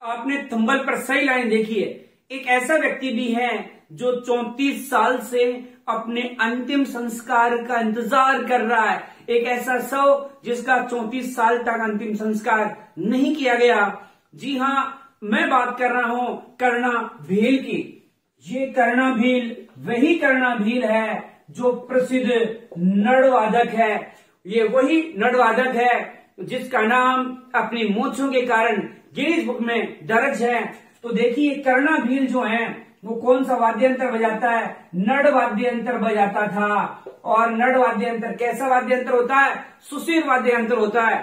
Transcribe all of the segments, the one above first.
आपने थंबल पर सही लाइन देखी है। एक ऐसा व्यक्ति भी है जो 34 साल से अपने अंतिम संस्कार का इंतजार कर रहा है। एक ऐसा शव जिसका 34 साल तक अंतिम संस्कार नहीं किया गया। जी हां, मैं बात कर रहा हूं कर्णा भील की। ये कर्णा भील वही कर्णा भील है जो प्रसिद्ध नड़वादक है। ये वही नड़वादक है जिसका नाम अपनी मूंछों के कारण गिनीज बुक में दर्ज है। तो देखिए कर्णा भील जो है वो कौन सा वाद्य यंत्र बजाता है? नड़ वाद्य यंत्र बजाता था। और नड़ वाद्य यंत्र कैसा वाद्य यंत्र होता है? सुशीर वाद्य यंत्र होता है।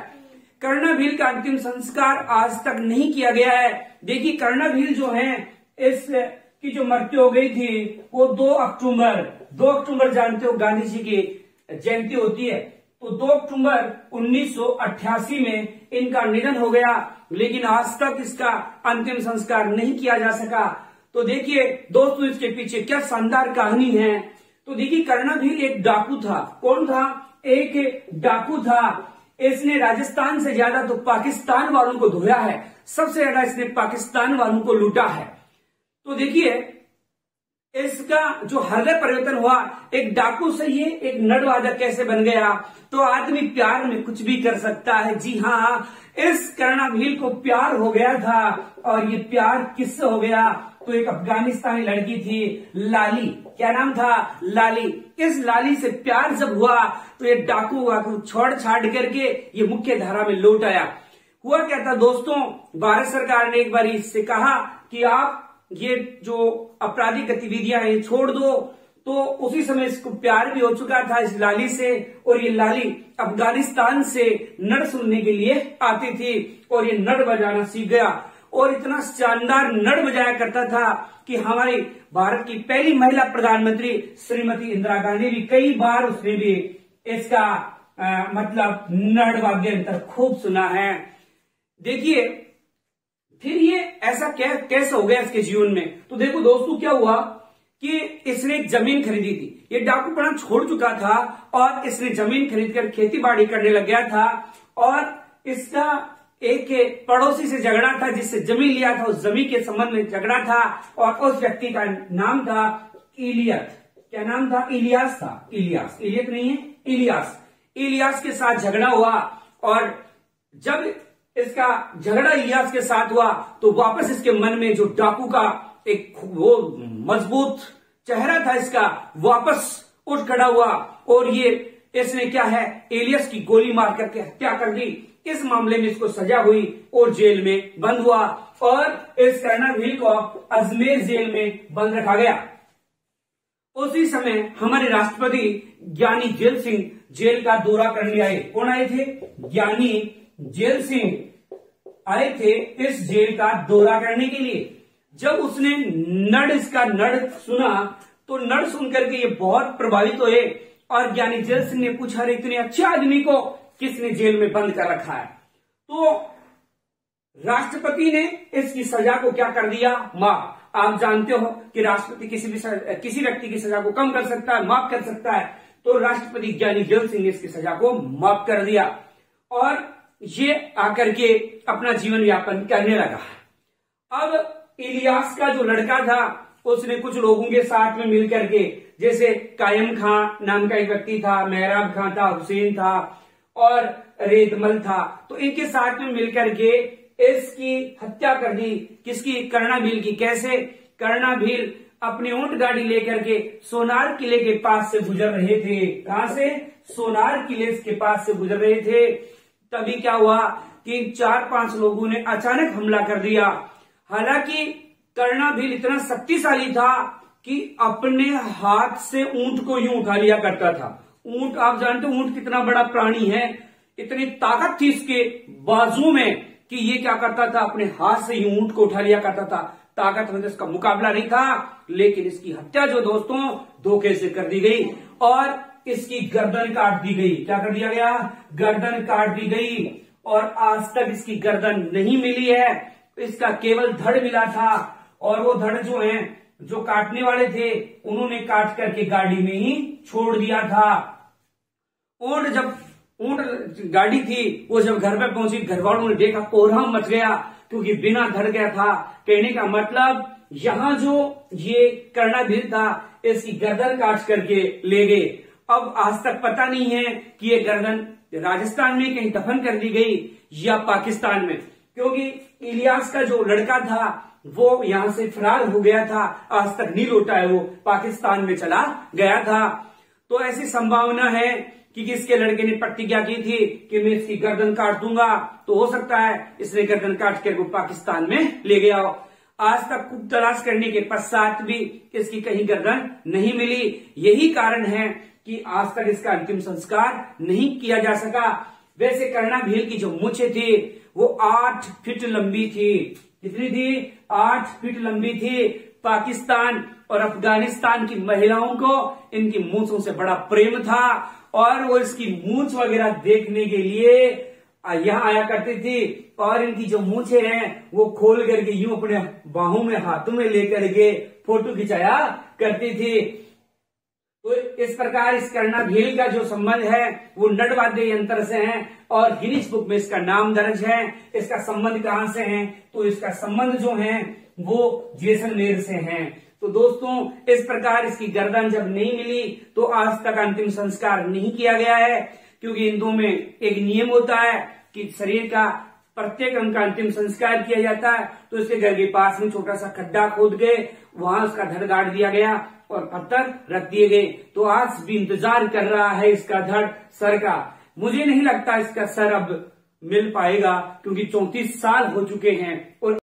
कर्णा भील का अंतिम संस्कार आज तक नहीं किया गया है। देखिए कर्णा भील जो है इसकी जो मृत्यु हो गई थी वो 2 अक्टूबर जानते हो गांधी जी की जयंती होती है। तो 2 अक्टूबर 1988 में इनका निधन हो गया, लेकिन आज तक इसका अंतिम संस्कार नहीं किया जा सका। तो देखिए दोस्तों इसके पीछे क्या शानदार कहानी है। तो देखिए कर्णा भील एक डाकू था। कौन था? एक डाकू था। इसने राजस्थान से ज्यादा तो पाकिस्तान वालों को धोया है। सबसे ज्यादा इसने पाकिस्तान वालों को लूटा है। तो देखिए इसका जो हृदय परिवर्तन हुआ, एक डाकू से ये एक नड़वादक कैसे बन गया। तो आदमी प्यार में कुछ भी कर सकता है। जी हाँ, इस कर्णा भील को प्यार हो गया था। और ये प्यार किससे हो गया? तो एक अफगानिस्तानी लड़की थी लाली। क्या नाम था? लाली। इस लाली से प्यार जब हुआ तो ये डाकू छोड़ छाड़ करके ये मुख्य धारा में लौट आया। हुआ क्या था दोस्तों, भारत सरकार ने एक बार इससे कहा कि आप ये जो आपराधिक गतिविधियां हैं छोड़ दो। तो उसी समय इसको प्यार भी हो चुका था इस लाली से। और ये लाली अफगानिस्तान से नड़ सुनने के लिए आती थी और ये नड़ बजाना सीख गया। और इतना शानदार नड़ बजाया करता था कि हमारी भारत की पहली महिला प्रधानमंत्री श्रीमती इंदिरा गांधी भी कई बार उसने भी इसका मतलब नड़ वाद्य यंत्र खूब सुना है। देखिए फिर ये ऐसा कैसे हो गया इसके जीवन में। तो देखो दोस्तों क्या हुआ कि इसने एक जमीन खरीदी थी। ये डाकूपना छोड़ चुका था और इसने जमीन खरीदकर खेती बाड़ी करने लग गया था। और इसका एक पड़ोसी से झगड़ा था जिससे जमीन लिया था, उस जमीन के संबंध में झगड़ा था। और उस व्यक्ति का नाम था इलियट। क्या नाम था? इलियास था। इलियट नहीं है, इलियास के साथ झगड़ा हुआ। और जब इसका झगड़ा इलियास के साथ हुआ तो वापस इसके मन में जो डाकू का एक वो मजबूत चेहरा था इसका वापस उठ खड़ा हुआ। और ये इसने क्या है इलियास की गोली मार करके हत्या कर दी। इस मामले में इसको सजा हुई और जेल में बंद हुआ। और इस कर्णा भील को अजमेर जेल में बंद रखा गया। उसी समय हमारे राष्ट्रपति ज्ञानी जेल सिंह जेल का दौरा करने आए। कौन आए थे? ज्ञानी जेल सिंह आए थे इस जेल का दौरा करने के लिए। जब उसने इसका नड़ सुना तो नड़ सुन करके ये बहुत प्रभावित हुए। और ज्ञानी जेल सिंह ने पूछा, अरे इतने अच्छे आदमी को किसने जेल में बंद कर रखा है? तो राष्ट्रपति ने इसकी सजा को क्या कर दिया? माफ। आप जानते हो कि राष्ट्रपति किसी व्यक्ति की सजा को कम कर सकता है, माफ कर सकता है। तो राष्ट्रपति ज्ञानी जेल सिंह ने इसकी सजा को माफ कर दिया और ये आकर के अपना जीवन यापन करने लगा। अब इलियास का जो लड़का था उसने कुछ लोगों के साथ में मिल करके, जैसे कायम खां नाम का एक व्यक्ति था, मेहराब खां था, हुसैन था और रेतमल था। तो इनके साथ में मिलकर के इसकी हत्या कर दी। किसकी? कर्णा भील की। कैसे? कर्णा भील अपनी ऊंट गाड़ी लेकर के सोनार किले के पास से गुजर रहे थे। कहां से? सोनार किले के पास से गुजर रहे थे। तभी क्या हुआ कि 4-5 लोगों ने अचानक हमला कर दिया। हालांकि कर्णा भील इतना शक्तिशाली था कि अपने हाथ से ऊंट को यूं उठा लिया करता था। ऊंट, आप जानते हो ऊंट कितना बड़ा प्राणी है। इतनी ताकत थी इसके बाजुओं में कि ये क्या करता था, अपने हाथ से यूं ऊंट को उठा लिया करता था। ताकत में इसका मुकाबला नहीं था, लेकिन इसकी हत्या जो दोस्तों धोखे से कर दी गई और इसकी गर्दन काट दी गई। क्या कर दिया गया? गर्दन काट दी गई। और आज तक इसकी गर्दन नहीं मिली है, इसका केवल धड़ मिला था। और वो धड़ जो है, जो काटने वाले थे उन्होंने काट करके गाड़ी में ही छोड़ दिया था। ऊंट गाड़ी थी वो जब घर पे पहुंची, घर वालों ने देखा, कोहराम मच गया। क्योंकि बिना धड़ गया था। कहने का मतलब यहां जो ये कर्णाभीर था इसकी गर्दन काट करके ले गए। अब आज तक पता नहीं है कि ये गर्दन राजस्थान में कहीं दफन कर दी गई या पाकिस्तान में, क्योंकि इलियास का जो लड़का था वो यहां से फरार हो गया था, आज तक नहीं लौटा है, वो पाकिस्तान में चला गया था। तो ऐसी संभावना है कि किसके लड़के ने प्रतिज्ञा की थी कि मैं इसकी गर्दन काट दूंगा, तो हो सकता है इसने गर्दन काट कर वो पाकिस्तान में ले गया हो। आज तक खूब तलाश करने के पश्चात भी इसकी कहीं गर्दन नहीं मिली। यही कारण है कि आज तक इसका अंतिम संस्कार नहीं किया जा सका। वैसे कर्णाभीर की जो मूछें थी वो 8 फीट लंबी थी। कितनी थी? 8 फीट लंबी थी। पाकिस्तान और अफगानिस्तान की महिलाओं को इनकी मूछों से बड़ा प्रेम था और वो इसकी मूछ वगैरह देखने के लिए यहाँ आया करती थी। और इनकी जो मूछें हैं वो खोल करके यूं अपने बाहों में हाथों में लेकर के फोटो खिंचाया करती थी। तो इस प्रकार इस कर्णाभीर का जो संबंध है वो नटवाद्य यंत्र से है और गिनीज बुक में इसका नाम दर्ज है। इसका संबंध कहां से है? तो इसका संबंध जो है वो जैसलमेर से है। तो दोस्तों इस प्रकार इसकी गर्दन जब नहीं मिली तो आज तक अंतिम संस्कार नहीं किया गया है, क्योंकि हिंदुओं में एक नियम होता है कि शरीर का प्रत्येक अंग का अंतिम संस्कार किया जाता है। तो इसके घर के पास में छोटा सा खड्डा खोद के वहां उसका धड़ गाड़ दिया गया और पत्थर रख दिए गए। तो आज भी इंतजार कर रहा है इसका धड़ सर का। मुझे नहीं लगता इसका सर अब मिल पाएगा, क्योंकि 34 साल हो चुके हैं और